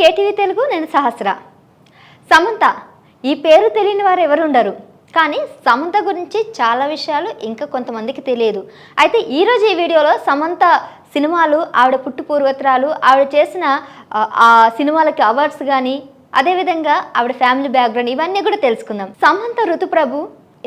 KTV Telugu, నేను సహస్ర. సమంత ఈ పేరు తెలియని వారు ఎవరు ఉండరు. కానీ సమంత గురించి చాలా విషయాలు ఇంకా కొంతమందికి తెలియదు. అయితే ఈరోజు ఈ వీడియోలో సమంత సినిమాలు, ఆవిడ పుట్టు పూర్వత్రాలు, ఆవిడ చేసిన ఆ సినిమాలకి అవార్డ్స్ కానీ, అదేవిధంగా ఆవిడ ఫ్యామిలీ బ్యాక్గ్రౌండ్ ఇవన్నీ కూడా తెలుసుకుందాం. సమంత ఋతుప్రభు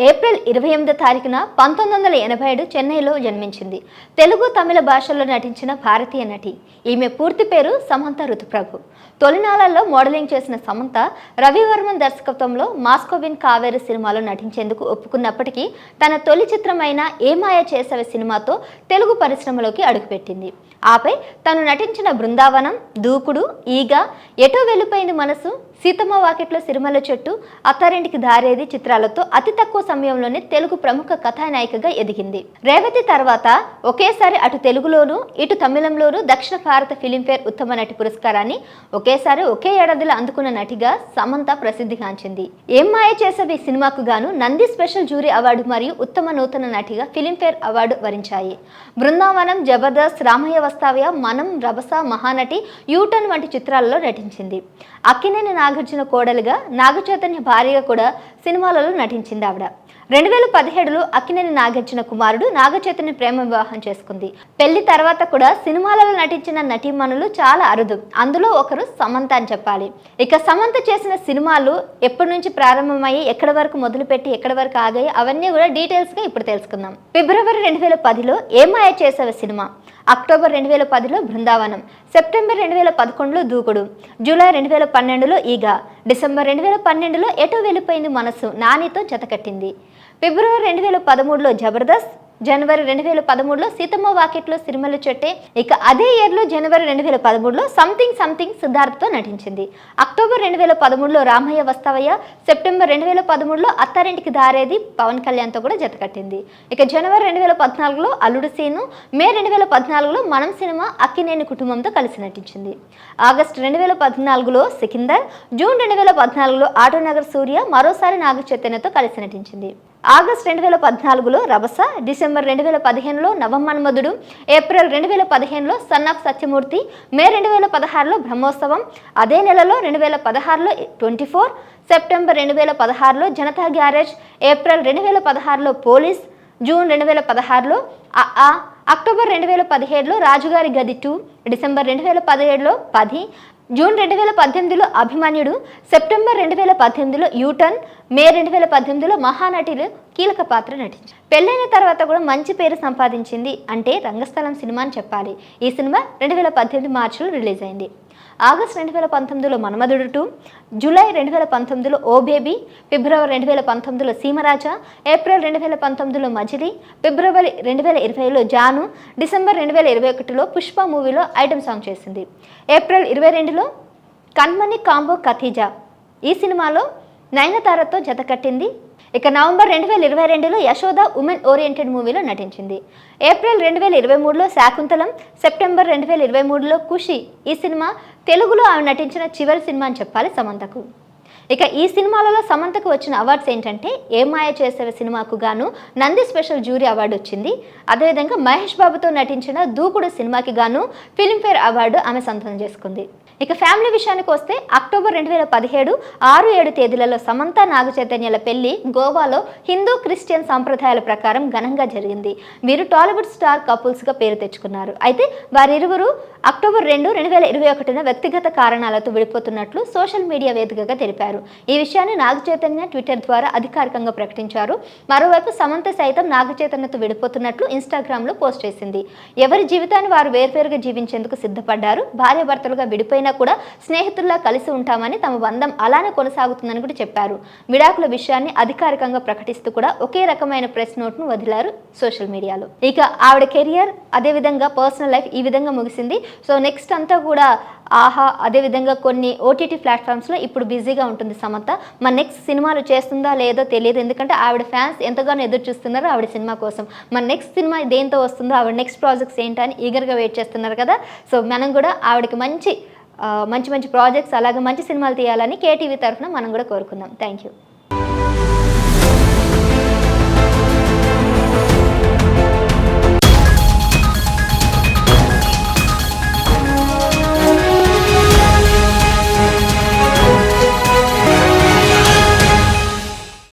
ఏప్రిల్ 28వ తారీఖున 1987 చెన్నైలో జన్మించింది. తెలుగు, తమిళ భాషల్లో నటించిన భారతీయ నటి. ఈమె పూర్తి పేరు సమంత ఋతుప్రభు. తొలినాళ్లలో మోడలింగ్ చేసిన సమంత రవివర్మన్ దర్శకత్వంలో మాస్కోవిన్ కావేరి సినిమాలో నటించేందుకు ఒప్పుకున్నప్పటికీ తన తొలి చిత్రమైన ఏమాయ చేసవి సినిమాతో తెలుగు పరిశ్రమలోకి అడుగుపెట్టింది. ఆపై తను నటించిన బృందావనం, దూకుడు, ఈగ, ఎటో వెళ్ళిపోయింది మనసు, సీతమ్మ వాకిట్లో సిరిమల్ల చెట్టు, అత్తారింటికి దారేది చిత్రాలతో అతి తక్కువ సమయంలోనే తెలుగు ప్రముఖ కథానాయికగా ఎదిగింది. రేవతి తర్వాత ఒకేసారి అటు తెలుగులోనూ ఇటు తమిళంలోనూ దక్షిణ భారత ఫిలింఫేర్ ఉత్తమ నటి పురస్కారాన్ని ఒకేసారి ఒకే ఏడాదిలో అందుకున్న నటిగా సమంత ప్రసిద్ధిగాంచింది. ఏం మాయ చేసవి సినిమాకు గాను నంది స్పెషల్ జ్యూరీ అవార్డు మరియు ఉత్తమ నూతన నటిగా ఫిలింఫేర్ అవార్డు వరించాయి. బృందావనం, జబర్దస్త్, రామయ్య వస్తావ్య, మనం, రభస, మహానటి, యూటర్న్ వంటి చిత్రాలలో నటించింది. అక్కినేని నాగార్జున కోడలుగా, నాగచైతన్య భార్యగా కూడా సినిమాలలో నటించింది ఆవిడ. 2017లో అక్కినేని నాగార్జున కుమారుడు నాగచైతన్య ప్రేమ వివాహం చేసుకుంది. పెళ్లి తర్వాత కూడా సినిమాలలో నటించిన నటీమణులు చాలా అరుదు. అందులో ఒకరు సమంత అని చెప్పాలి. ఇక సమంత చేసిన సినిమాలు ఎప్పటి నుంచి ప్రారంభమయ్యి, ఎక్కడి వరకు మొదలుపెట్టి ఎక్కడి వరకు ఆగాయి, అవన్నీ కూడా డీటెయిల్స్గా ఇప్పుడు తెలుసుకుందాం. ఫిబ్రవరి 2010లో ఏమాయ చేసవ సినిమా, అక్టోబర్ 2010లో బృందావనం, సెప్టెంబర్ 2011లో దూకుడు, జూలై 2012లో ఈగ, డిసెంబర్ 2012లో ఎటో వెళ్ళిపోయింది మనసు నానితో జతకట్టింది. ఫిబ్రవరి 2013లో జబర్దస్త్, జనవరి 2013లో సీతమ్మ వాకిట్లో సిరిమల్ల చెట్టే. ఇక అదే ఇయర్లో జనవరి 2013లో సంథింగ్ సిద్ధార్థతో నటించింది. అక్టోబర్ 2013లో రామయ్య వస్తావయ్య, సెప్టెంబర్ 2013లో అత్తారింటికి దారేది పవన్ కళ్యాణ్తో కూడా జతకట్టింది. ఇక జనవరి 2014లో అల్లుడు సీను, మే 2014లో మనం సినిమా అక్కినేని కుటుంబంతో కలిసి నటించింది. ఆగస్టు 2014లో సికిందర్, జూన్ 2014లో ఆటోనగర్ సూర్య, మరోసారి నాగ చైతన్యతో కలిసి నటించింది. ఆగస్టు 2014లో రభస, డిసెంబర్ 2015లో నవమన్మధుడు, ఏప్రిల్ 2015లో సన్ ఆఫ్ సత్యమూర్తి, మే 2016లో బ్రహ్మోత్సవం, అదే నెలలో 2016లో 24, సెప్టెంబర్ 2016లో జనతా గ్యారేజ్, ఏప్రిల్ 2016లో పోలీస్, జూన్ 2016లో అక్టోబర్ 2017లో రాజుగారి గది 2, డిసెంబర్ 2017లో 10, జూన్ 2018లో అభిమన్యుడు, సెప్టెంబర్ 2018లో యూటర్న్, మే 2018లో మహానటిలో కీలక పాత్ర నటించింది. పెళ్ళైన తర్వాత కూడా మంచి పేరు సంపాదించింది అంటే రంగస్థలం సినిమా అని చెప్పాలి. ఈ సినిమా 2018 మార్చిలో రిలీజ్ అయింది. ఆగస్టు 2019లో మన్మధుడు 2, జూలై 2019లో ఓ బేబీ, ఫిబ్రవరి 2019లో సీమరాజా, ఏప్రిల్ 2019లో మజిలీ, ఫిబ్రవరి 2020లో జాను, డిసెంబర్ 2021లో పుష్ప మూవీలో ఐటమ్ సాంగ్ చేసింది. ఏప్రిల్ 22లో కన్మణి కాంబో ఖతీజా, ఈ సినిమాలో నయనతారతో జతకట్టింది. ఇక నవంబర్ 2022లో యశోద ఉమెన్ ఓరియంటెడ్ మూవీలో నటించింది. ఏప్రిల్ 2023లో శాకుంతలం, సెప్టెంబర్ 2023లో ఖుషి, ఈ సినిమా తెలుగులో ఆమె నటించిన చివరి సినిమా అని చెప్పాలి సమంతకు. ఇక ఈ సినిమాలలో సమంతకు వచ్చిన అవార్డ్స్ ఏంటంటే, ఏమాయ చేసే సినిమాకు గాను నంది స్పెషల్ జ్యూరీ అవార్డు వచ్చింది. అదేవిధంగా మహేష్ బాబుతో నటించిన దూకుడు సినిమాకి గాను ఫిలింఫేర్ అవార్డు ఆమె సొంతం చేసుకుంది. ఇక ఫ్యామిలీ విషయానికి వస్తే, అక్టోబర్ 2017 6-7 తేదీలలో సమంత నాగ చైతన్యాల పెళ్లి గోవాలో హిందూ క్రిస్టియన్ సాంప్రదాయాల ప్రకారం ఘనంగా జరిగింది. వీరు టాలీవుడ్ స్టార్ కపుల్స్గా పేరు తెచ్చుకున్నారు. అయితే వారిరువురు అక్టోబర్ 2, 2021 వ్యక్తిగత కారణాలతో విడిపోతున్నట్లు సోషల్ మీడియా వేదికగా తెలిపారు. ఈ విషయాన్ని నాగ చైతన్య ట్విట్టర్ ద్వారా అధికారికంగా ప్రకటించారు. మరోవైపు సమంత సైతం నాగ చైతన్యతో విడిపోతున్నట్లు ఇన్స్టాగ్రామ్లో పోస్ట్ చేసింది. ఎవరి జీవితాన్ని వారు వేర్వేరుగా జీవించేందుకు సిద్ధపడ్డారు. భార్యాభర్తలుగా విడిపోయిన కూడా స్నేహితుల్లా కలిసి ఉంటామని, తమ బంధం అలానే కొనసాగుతుందని కూడా చెప్పారు. విడాకుల విషయాన్ని అధికారికంగా ప్రకటిస్తూ కూడా ఒకే రకమైన ప్రెస్ నోట్ను వదిలారు సోషల్ మీడియాలో. ఇక ఆవిడ కెరియర్, అదేవిధంగా పర్సనల్ లైఫ్ ఈ విధంగా ముగిసింది. సో నెక్స్ట్ అంతా కూడా ఆహా, అదేవిధంగా కొన్ని ఓటీటీ ప్లాట్ఫామ్స్లో ఇప్పుడు బిజీగా ఉంటుంది సమంత. మన నెక్స్ట్ సినిమాలు చేస్తుందా లేదో తెలియదు, ఎందుకంటే ఆవిడ ఫ్యాన్స్ ఎంతగానో ఎదురు చూస్తున్నారు ఆవిడ సినిమా కోసం. మన నెక్స్ట్ సినిమా దేంతో వస్తుందో, ఆవిడ నెక్స్ట్ ప్రాజెక్ట్స్ ఏంటని ఈగర్గా వెయిట్ చేస్తున్నారు కదా. సో మనం కూడా ఆవిడకి మంచి ప్రాజెక్ట్స్, అలాగే మంచి సినిమాలు తీయాలని కేటీవీ తరఫున మనం కూడా కోరుకుందాం. Thank you.